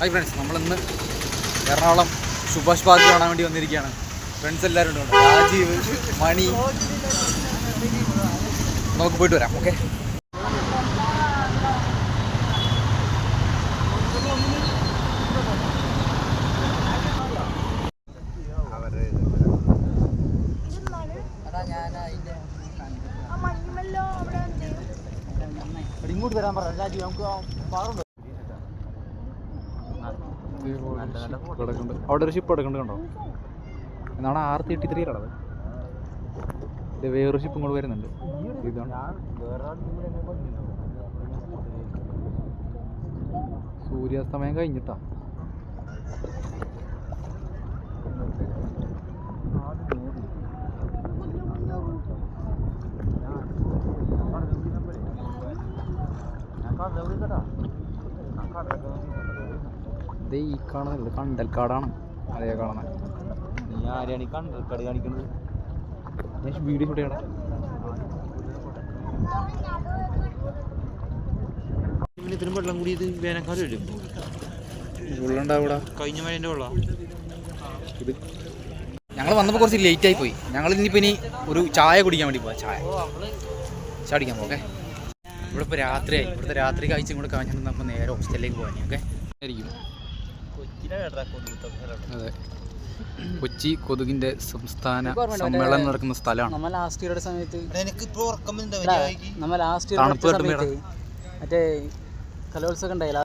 Hi friends, നമ്മളിന്ന് Ernakulam Subhash park കാണാൻ വേണ്ടി വന്നിരിക്കുകയാണ്. ഫ്രണ്ട്സ് എല്ലാവരും ഉണ്ട്, രാജീവ്, മണി. നമുക്ക് പോയിട്ട് വരാം. ഓക്കെ, ഇങ്ങോട്ട് വരാൻ പറയാം രാജീവ്. നമുക്ക് അവിടെ ഒരു ഷിപ്പ് കിടക്കുന്നുണ്ട്, കണ്ടോ? എന്നാണ് 683 ഇത് വേറൊരു ഷിപ്പും കൂടെ വരുന്നുണ്ട്. ഇതാണ് സൂര്യാസ്തമയം കഴിഞ്ഞിട്ടാ. ഇത് ഈ കാണുന്നത് കണ്ടൽക്കാടാണ്. അതേ കാണുന്നത്. നീ ആരെയാണ് ഈ കണ്ടൽക്കാട് കാണിക്കുന്നത്? ഞാൻ വീഡിയോ ഷൂട്ട് ചെയ്യണം. ഇതിനും വെള്ളം കൂടി ഇത് വേനൽക്കാലം വരും. വെള്ളമുണ്ടാവൂടാ, കഴിഞ്ഞ മഴേൻ്റെ വെള്ളം. ഇത് ഞങ്ങൾ വന്നപ്പോൾ കുറച്ച് ലേറ്റായി പോയി. ഞങ്ങൾ ഇനിയിപ്പോൾ ഒരു ചായ കുടിക്കാൻ വേണ്ടി പോവാം. ചായ അടിക്കാൻ പോകാം. ഓക്കെ, ഇവിടെ ഇപ്പോൾ രാത്രിയായി. ഇവിടുത്തെ രാത്രി കാഴ്ചയും കൂടെ കാണിച്ചിട്ട് നമുക്ക് നേരെ ഹോസ്റ്റലിലേക്ക് പോകാൻ. ഓക്കെ ആയിരിക്കും. അതെ, കൊച്ചി കൊതുകിന്റെ സംസ്ഥാന സമ്മേളനം നടക്കുന്ന സ്ഥലമാണ്. നമ്മൾ ലാസ്റ്റ് ഇയറുടെ സമയത്ത് തണുപ്പ് മറ്റേ കലോത്സവം ഉണ്ടായില്ല.